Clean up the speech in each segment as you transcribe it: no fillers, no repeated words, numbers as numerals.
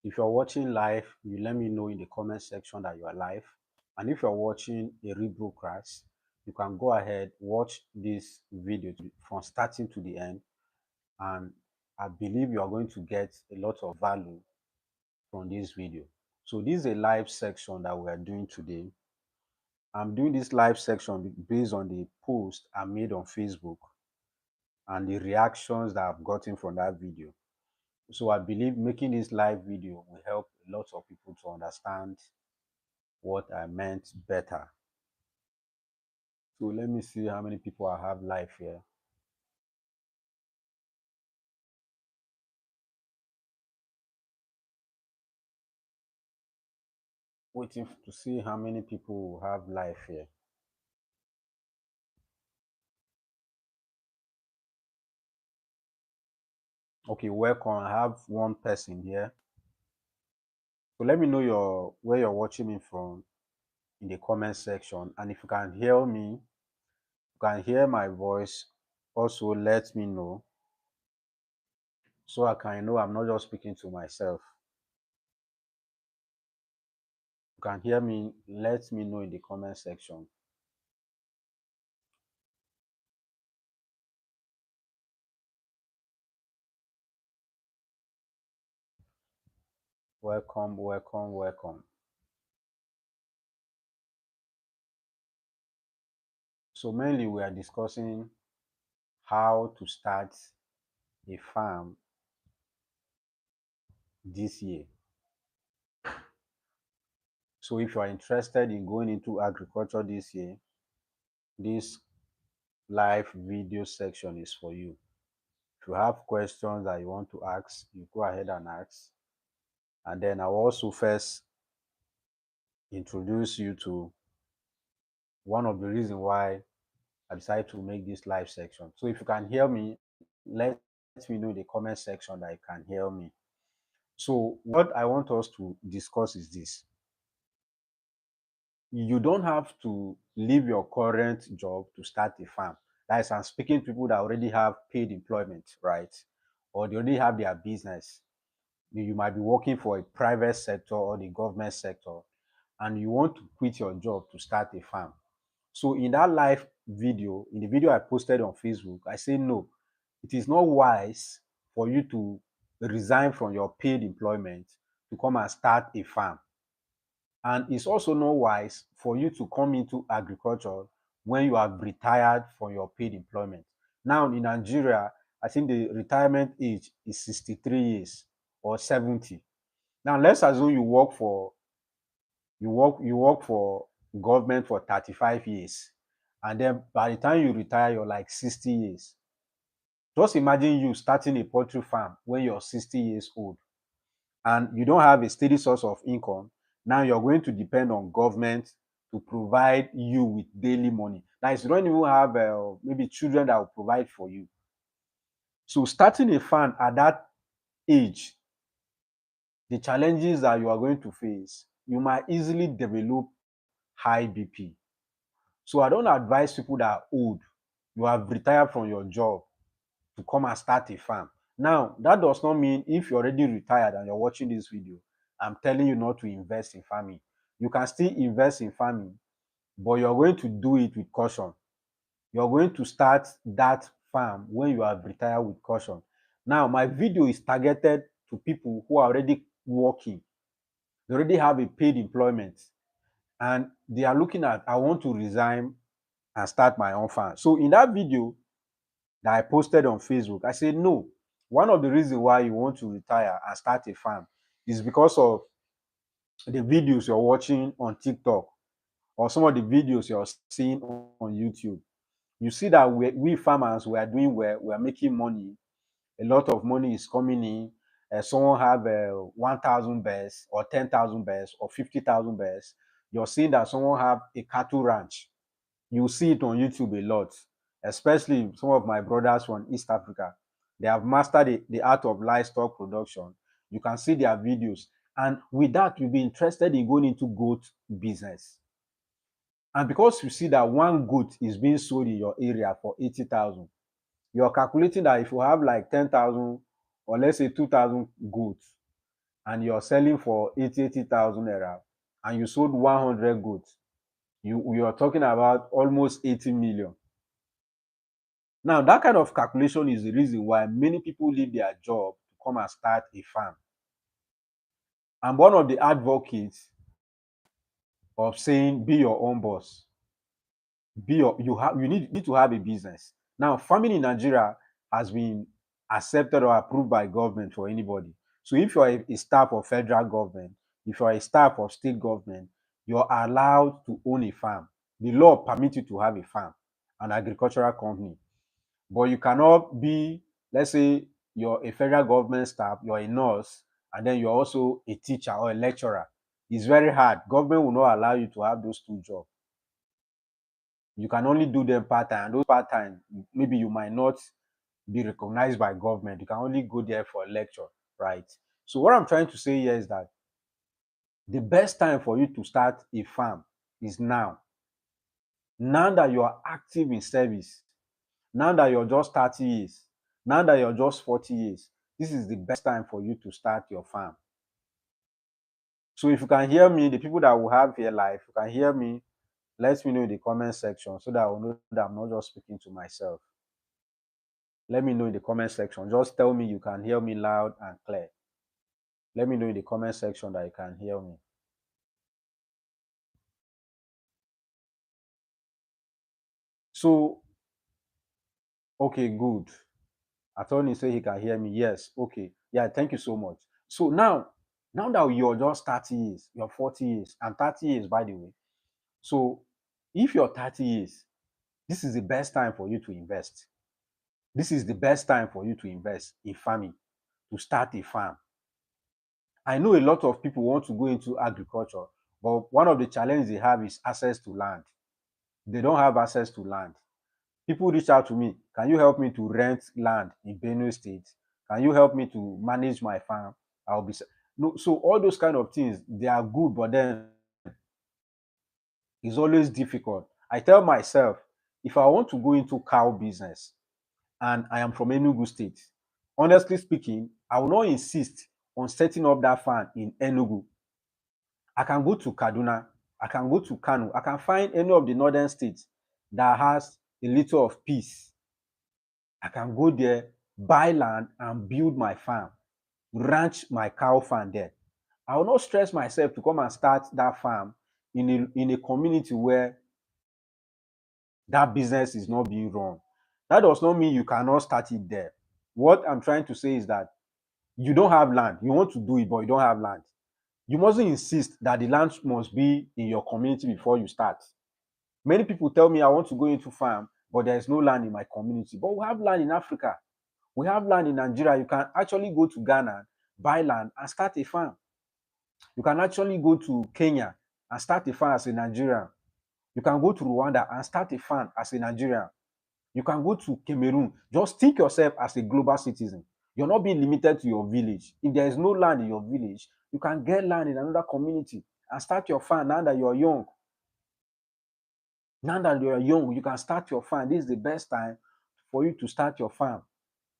If you're watching live, you let me know in the comment section that you are live. And if you're watching a rebroadcast, you can go ahead, watch this video from starting to the end. And I believe you are going to get a lot of value from this video. So this is a live section that we are doing today. I'm doing this live section based on the post I made on Facebook and the reactions that I've gotten from that video. So I believe making this live video will help a lot of people to understand what I meant better. So let me see how many people I have live here. Waiting to see how many people have live here. Okay, welcome. I have one person here. So let me know where you're watching me from in the comment section. And if you can hear me, you can hear my voice, also let me know so I can know I'm not just speaking to myself. You can hear me, let me know in the comment section. Welcome, welcome, welcome. So mainly we are discussing how to start a farm this year. So if you are interested in going into agriculture this year, this live video section is for you. If you have questions that you want to ask, you go ahead and ask. And then I'll also first introduce you to one of the reasons why I decided to make this live section. So if you can hear me, let me know in the comment section that you can hear me. So what I want us to discuss is this. You don't have to leave your current job to start a farm. That is, I'm speaking to people that already have paid employment, right? Or they already have their business. You might be working for a private sector or the government sector, and you want to quit your job to start a farm. So in that live video, in the video I posted on Facebook, I say no, it is not wise for you to resign from your paid employment to come and start a farm. And it's also not wise for you to come into agriculture when you have retired from your paid employment. Now in Nigeria, I think the retirement age is 63 years or 70. Now let's assume you work for government for 35 years, and then by the time you retire you're like 60 years. Just imagine you starting a poultry farm when you're 60 years old and you don't have a steady source of income. Now you're going to depend on government to provide you with daily money. Now you don't even have maybe children that will provide for you. So starting a farm at that age, the challenges that you are going to face, you might easily develop high BP. So I don't advise people that are old, you have retired from your job, to come and start a farm. Now, that does not mean if you're already retired and you're watching this video, I'm telling you not to invest in farming. You can still invest in farming, but you're going to do it with caution. You're going to start that farm when you have retired with caution. Now, my video is targeted to people who are already working. They already have a paid employment and they are looking at, I want to resign and start my own farm. So in that video that I posted on Facebook, I said, no, one of the reasons why you want to retire and start a farm is because of the videos you're watching on TikTok or some of the videos you're seeing on YouTube. You see that we farmers, we are doing well, we are making money. A lot of money is coming in. Someone have 1,000 bears or 10,000 bears or 50,000 bears. You're seeing that someone have a cattle ranch. You see it on YouTube a lot, especially some of my brothers from East Africa. They have mastered the art of livestock production. You can see their videos. And with that, you'll be interested in going into goat business. And because you see that one goat is being sold in your area for 80,000, you're calculating that if you have like 10,000 or let's say 2,000 goats, and you're selling for 80,000 naira and you sold 100 goods, you are talking about almost 80 million. Now, that kind of calculation is the reason why many people leave their job to come and start a farm. I'm one of the advocates of saying be your own boss. You need to have a business. Now, farming in Nigeria has been accepted or approved by government for anybody. So if you are a staff of federal government, if you are a staff of state government, you're allowed to own a farm. The law permits you to have a farm, an agricultural company. But you cannot be, let's say, you're a federal government staff, you're a nurse, and then you're also a teacher or a lecturer. It's very hard. Government will not allow you to have those two jobs. You can only do them part-time. And those part-time, maybe you might not be recognized by government. You can only go there for a lecture, right? So what I'm trying to say here is that the best time for you to start a farm is now. Now that you are active in service, now that you're just 30 years, now that you're just 40 years, this is the best time for you to start your farm. So if you can hear me, the people that will have here live, you can hear me, let me know in the comment section so that I will know that I'm not just speaking to myself. Let me know in the comment section. Just tell me you can hear me loud and clear. Let me know in the comment section that you can hear me. So, okay, good. Attorney say he can hear me. Yes, okay. Yeah, thank you so much. So now that you're just 30 years, you're 40 years, and 30 years, by the way. So if you're 30 years, this is the best time for you to invest. This is the best time for you to invest in farming, to start a farm. I know a lot of people want to go into agriculture, but one of the challenges they have is access to land. They don't have access to land. People reach out to me, can you help me to rent land in Benue State? Can you help me to manage my farm? I'll be no. So all those kind of things, they are good, but then it's always difficult. I tell myself, if I want to go into cow business and I am from Enugu State, honestly speaking, I will not insist on setting up that farm in Enugu. I can go to Kaduna, I can go to Kano, I can find any of the northern states that has a little of peace. I can go there, buy land and build my farm, ranch my cow farm there. I will not stress myself to come and start that farm in a community where that business is not being run. That does not mean you cannot start it there. What I'm trying to say is that you don't have land. You want to do it, but you don't have land. You mustn't insist that the land must be in your community before you start. Many people tell me I want to go into farm, but there is no land in my community. But we have land in Africa. We have land in Nigeria. You can actually go to Ghana, buy land, and start a farm. You can actually go to Kenya and start a farm as a Nigerian. You can go to Rwanda and start a farm as a Nigerian. You can go to Cameroon. Just think yourself as a global citizen. You're not being limited to your village. If there is no land in your village, you can get land in another community and start your farm now that you're young. Now that you're young, you can start your farm. This is the best time for you to start your farm.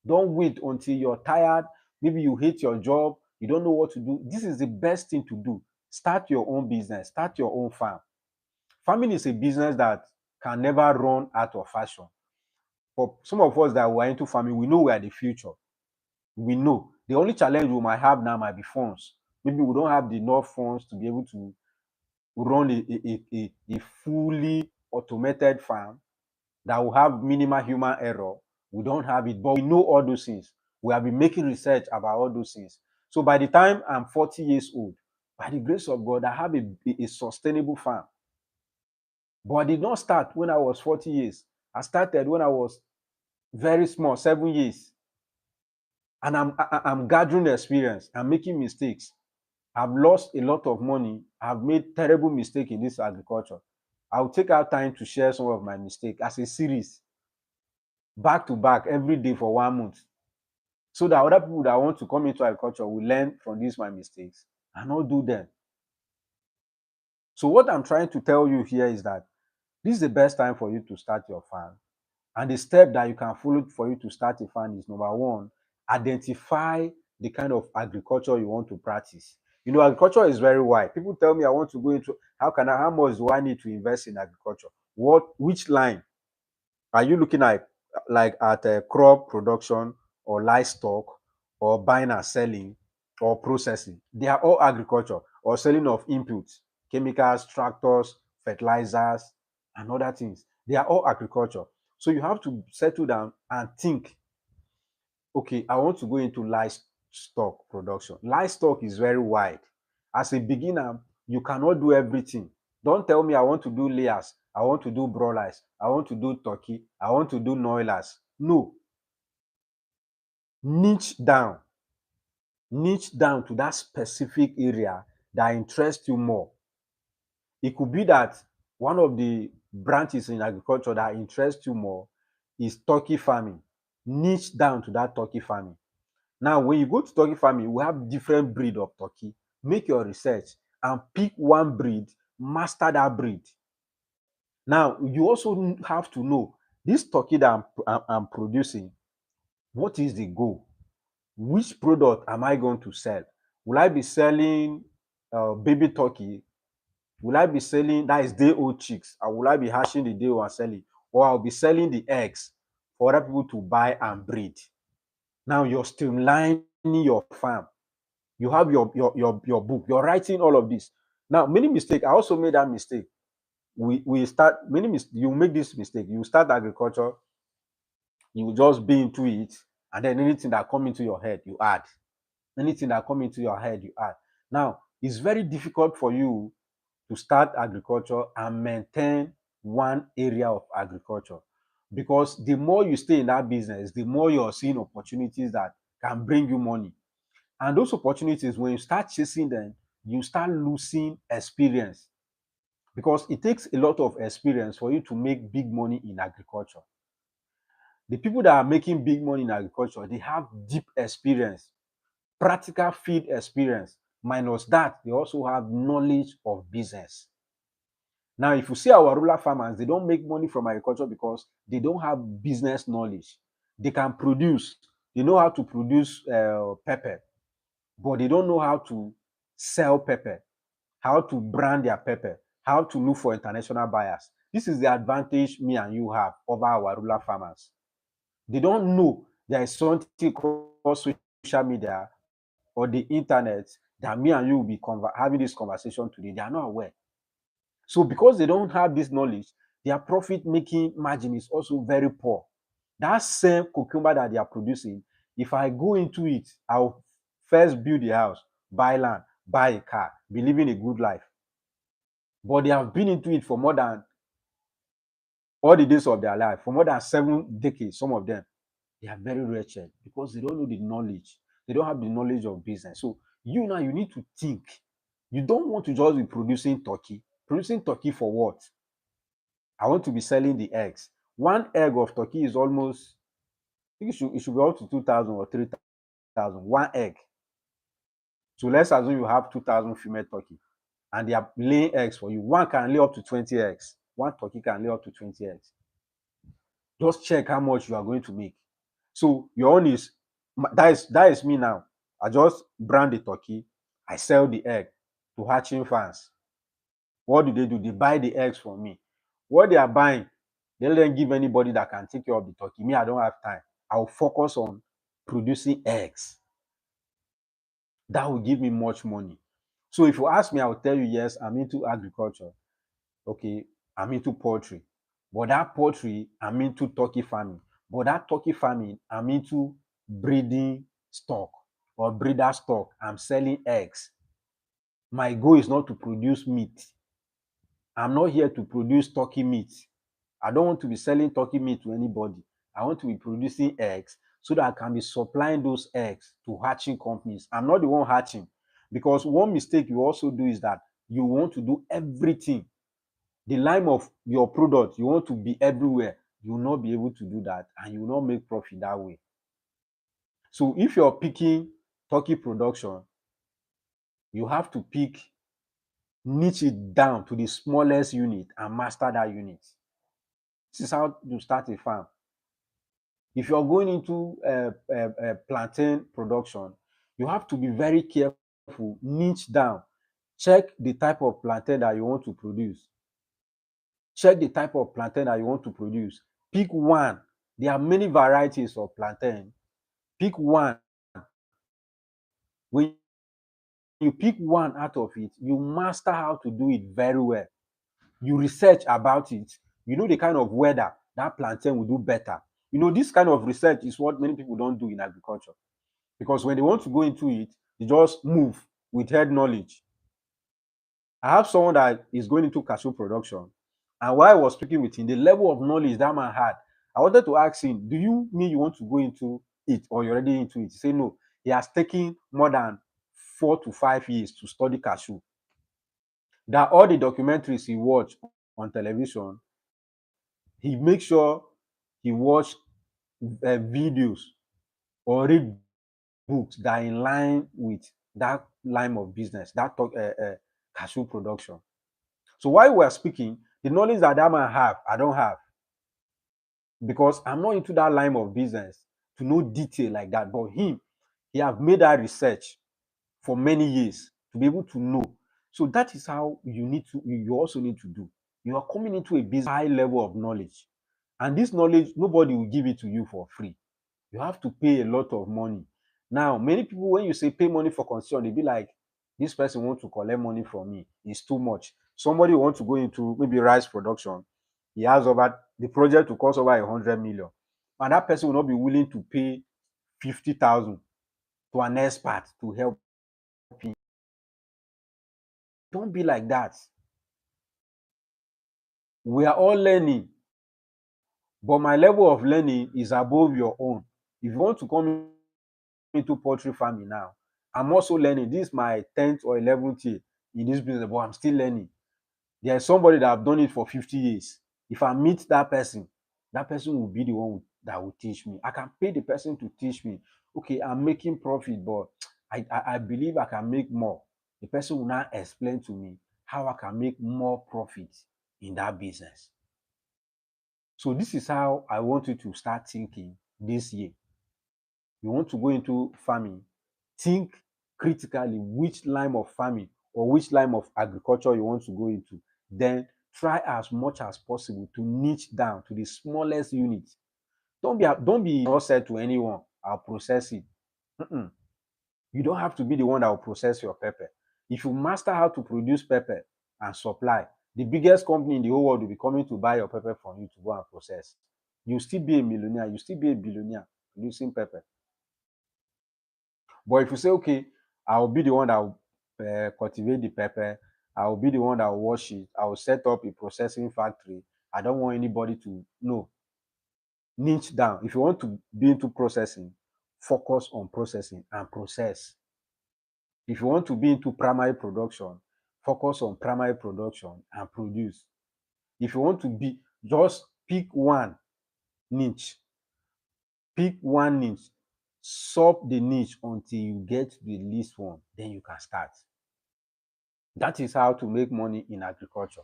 Don't wait until you're tired. Maybe you hate your job. You don't know what to do. This is the best thing to do. Start your own business. Start your own farm. Farming is a business that can never run out of fashion. For some of us that were into farming, we know we are the future. We know. The only challenge we might have now might be funds. Maybe we don't have enough funds to be able to run a fully automated farm that will have minimal human error. We don't have it, but we know all those things. We have been making research about all those things. So by the time I'm 40 years old, by the grace of God, I have a sustainable farm. But I did not start when I was 40 years. I started when I was very small, 7 years. And I'm gathering experience. I'm making mistakes. I've lost a lot of money. I've made terrible mistakes in this agriculture. I'll take out time to share some of my mistakes as a series, back to back, every day for 1 month, so that other people that want to come into agriculture will learn from these my mistakes and not do them. So what I'm trying to tell you here is that this is the best time for you to start your farm. And the step that you can follow for you to start a farm is number one, identify the kind of agriculture you want to practice. Agriculture is very wide. People tell me I want to go into how much do I need to invest in agriculture? Which line are you looking at, like at crop production or livestock or buying and selling or processing? They are all agriculture, or selling of inputs, chemicals, tractors, fertilizers, and other things. They are all agriculture. So you have to settle down and think, okay, I want to go into livestock production. Livestock is very wide. As a beginner, you cannot do everything. Don't tell me I want to do layers, I want to do broilers, I want to do turkey, I want to do noilers. No, niche down, niche down to that specific area that interests you more. It could be that one of the branches in agriculture that interests you more is turkey farming. Niche down to that turkey farming. Now, when you go to turkey farming, we have different breed of turkey. Make your research and pick one breed, master that breed. Now, you also have to know this turkey that I'm producing, what is the goal? Which product am I going to sell? Will I be selling baby turkey? Will I be selling, that is day old chicks? Or will I be hatching the day old and selling? Or I'll be selling the eggs for other people to buy and breed? Now you're streamlining your farm. You have your book, you're writing all of this. Now, many mistake, I also made that mistake. We start you make this mistake. You start agriculture, you just be into it, and then anything that come into your head, you add. Anything that come into your head, you add. Now, it's very difficult for you to start agriculture and maintain one area of agriculture, because the more you stay in that business, the more you're seeing opportunities that can bring you money. And those opportunities, when you start chasing them, you start losing experience, because it takes a lot of experience for you to make big money in agriculture. The people that are making big money in agriculture, they have deep experience, practical field experience. Minus that, they also have knowledge of business. Now, if you see our rural farmers, they don't make money from agriculture because they don't have business knowledge. They can produce, they know how to produce pepper, but they don't know how to sell pepper, how to brand their pepper, how to look for international buyers. This is the advantage me and you have over our rural farmers. They don't know there is something called social media or the internet that me and you will be having this conversation today. They are not aware. So because they don't have this knowledge, their profit making margin is also very poor. That same cucumber that they are producing, if I go into it, I'll first build a house, buy land, buy a car, be living a good life. But they have been into it for more than all the days of their life, for more than 7 decades, some of them. They are very wretched because they don't know the knowledge. They don't have the knowledge of business. So you now, you need to think. You don't want to just be producing turkey. Producing turkey for what? I want to be selling the eggs. One egg of turkey is almost, I think it should be up to 2,000 or 3,000. One egg. So let's assume you have 2,000 female turkey and they are laying eggs for you. One can lay up to 20 eggs. One turkey can lay up to 20 eggs. Just check how much you are going to make. So your own is, that is me now. I just brand the turkey, I sell the egg to hatching farms. What do? They buy the eggs from me. What they are buying, they let them give anybody that can take care of the turkey. Me, I don't have time. I will focus on producing eggs. That will give me much money. So if you ask me, I will tell you, yes, I'm into agriculture. Okay, I'm into poultry. But that poultry, I'm into turkey farming. But that turkey farming, I'm into breeding stock or breeder stock. I'm selling eggs. My goal is not to produce meat. I'm not here to produce turkey meat. I don't want to be selling turkey meat to anybody. I want to be producing eggs so that I can be supplying those eggs to hatching companies. I'm not the one hatching, because one mistake you also do is that you want to do everything. The line of your product, you want to be everywhere. You will not be able to do that, and you will not make profit that way. So if you're picking turkey production, you have to niche it down to the smallest unit and master that unit. This is how you start a farm. If you're going into plantain production, You have to be very careful, niche down, check the type of plantain that you want to produce. Check the type of plantain that you want to produce. Pick one. There are many varieties of plantain. Pick one. When you pick one out of it, you master how to do it very well. You research about it. You know the kind of weather that plantain will do better. You know, this kind of research is what many people don't do in agriculture, because when they want to go into it, they just move with head knowledge. I have someone that is going into cashew production, and while I was speaking with him, the level of knowledge that man had, I wanted to ask him, "Do you mean you want to go into it, or you're already into it?" He said, "No, he has taken more than 4 to 5 years to study cashew. That all the documentaries he watched on television, he makes sure he watch videos or read books that are in line with that line of business, that cashew production." So while we're speaking, the knowledge that that man have, I don't have, because I'm not into that line of business to know detail like that. But him, he have made that research for many years to be able to know. So that is how you also need to do. You are coming into a business high level of knowledge. And this knowledge, nobody will give it to you for free. You have to pay a lot of money. Now, many people, when you say pay money for construction, they be like, this person wants to collect money from me. It's too much. Somebody wants to go into maybe rice production. He has over the project to cost over 100 million. And that person will not be willing to pay 50,000 to an expert to help him. Don't be like that. We are all learning, but my level of learning is above your own. If you want to come into poultry farming now, I'm also learning. This is my 10th or 11th year in this business, but I'm still learning. There is somebody that have done it for 50 years. If I meet that person will be the one that will teach me. I can pay the person to teach me. Okay, I'm making profit, but I believe I can make more. The person will now explain to me how I can make more profit in that business. So this is how I want you to start thinking this year. You want to go into farming, think critically which line of farming or which line of agriculture you want to go into. Then try as much as possible to niche down to the smallest unit. Don't be all said to anyone, I'll process it. Mm-mm. You don't have to be the one that will process your pepper. If you master how to produce pepper and supply, the biggest company in the whole world will be coming to buy your pepper from you to go and process. You still be a millionaire, you still be a billionaire producing pepper. But if you say, okay, I will be the one that will cultivate the pepper, I will be the one that will wash it, I will set up a processing factory. I don't want anybody to know. Niche down. If you want to be into processing, focus on processing and process. If you want to be into primary production, focus on primary production and produce. If you want to be, just pick one niche. Pick one niche. Sub the niche until you get to the least one. Then you can start. That is how to make money in agriculture.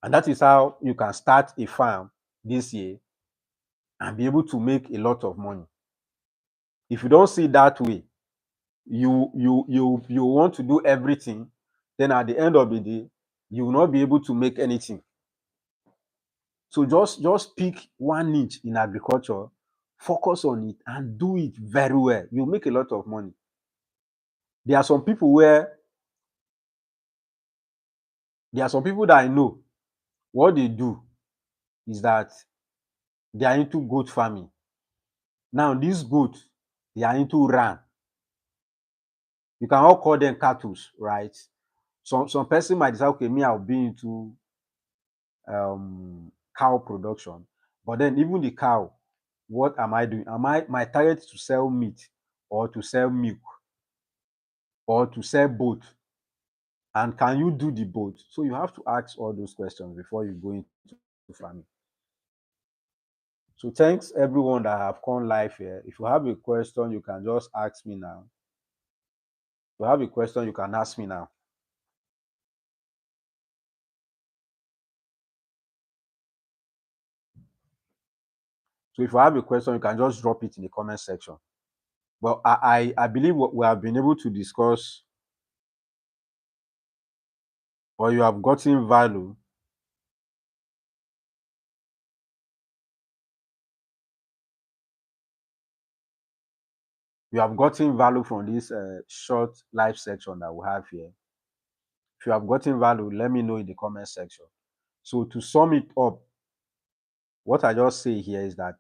And that is how you can start a farm this year and be able to make a lot of money. If you don't see it that way, you want to do everything, then at the end of the day, you will not be able to make anything. So just pick one niche in agriculture, focus on it, and do it very well. You'll make a lot of money. There are some people where there are some people that I know, what they do is that they are into goat farming. Now, these goats, they are into ram. You can all call them cattle, right? Some person might decide, okay, me, I'll be into cow production. But then even the cow, what am I doing? My target is to sell meat or to sell milk or to sell both? And can you do the both? So you have to ask all those questions before you go into farming. So thanks everyone that have come live here. If you have a question, you can just ask me now. If you have a question, you can ask me now. So if you have a question, you can just drop it in the comment section. But I believe what we have been able to discuss, or you have gotten value. You have gotten value from this short live section that we have here. If you have gotten value, let me know in the comment section. So to sum it up, what I just say here is that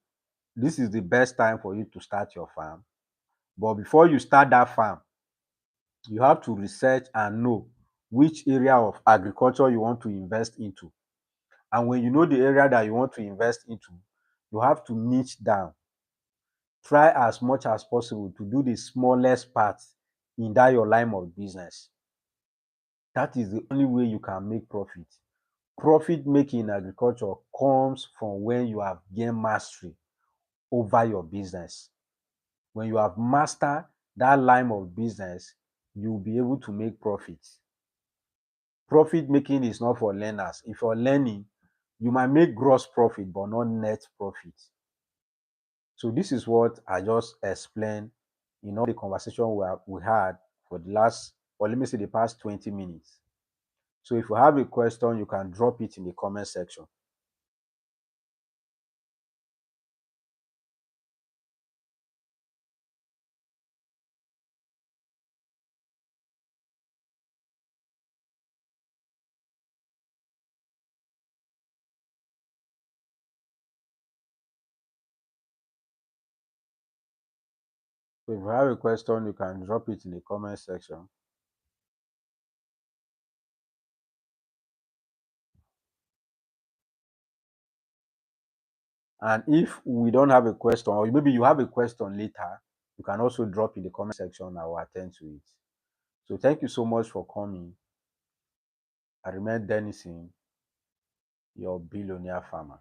this is the best time for you to start your farm. But before you start that farm, you have to research and know which area of agriculture you want to invest into. And when you know the area that you want to invest into, you have to niche down. Try as much as possible to do the smallest part in that your line of business. That is the only way you can make profit. Profit making in agriculture comes from when you have gained mastery over your business. When you have mastered that line of business, you'll be able to make profit. Profit making is not for learners. If you're learning, you might make gross profit but not net profit. So this is what I just explained in all the conversation we had for the last, or let me say the past 20 minutes. So if you have a question, you can drop it in the comment section. So if you have a question, you can drop it in the comment section. And if we don't have a question, or maybe you have a question later, you can also drop in the comment section. I will attend to it. So thank you so much for coming. I remain Denison, your billionaire farmer.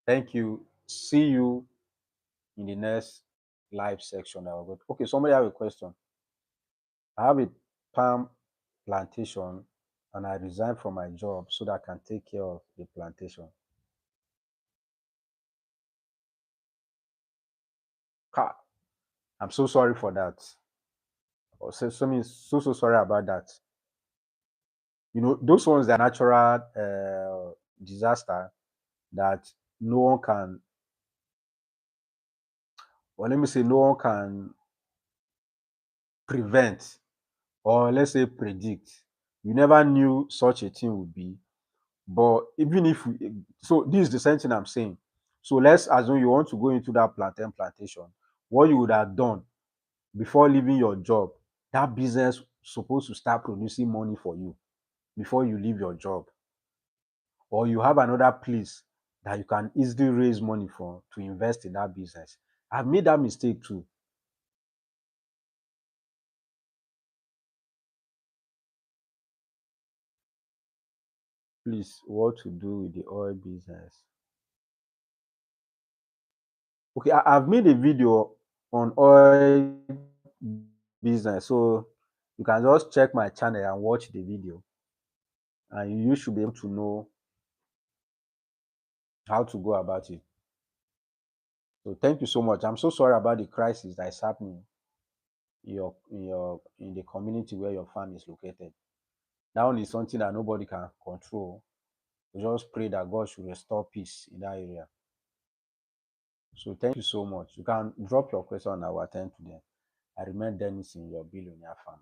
Thank you. See you in the next live section. I will go. Okay, somebody have a question. I have a palm plantation and I resigned from my job so that I can take care of the plantation. Ha, I'm so sorry for that. Or so sorry about that. You know, those ones that are natural disaster that no one can, or let me say, no one can prevent, or let's say predict. You never knew such a thing would be. But even if we, so this is the same thing I'm saying. So let's assume you want to go into that plantation. What you would have done before leaving your job, that business supposed to start producing money for you before you leave your job. Or you have another place that you can easily raise money from to invest in that business. I've made that mistake too. Please, what to do with the oil business? Okay, I've made a video on oil business, so you can just check my channel and watch the video, and you should be able to know how to go about it. So thank you so much. I'm so sorry about the crisis that is happening in the community where your farm is located. That one is something that nobody can control. We just pray that God should restore peace in that area. So thank you so much. You can drop your question and I will attend to them. I remain Dennis in your billionaire farmer.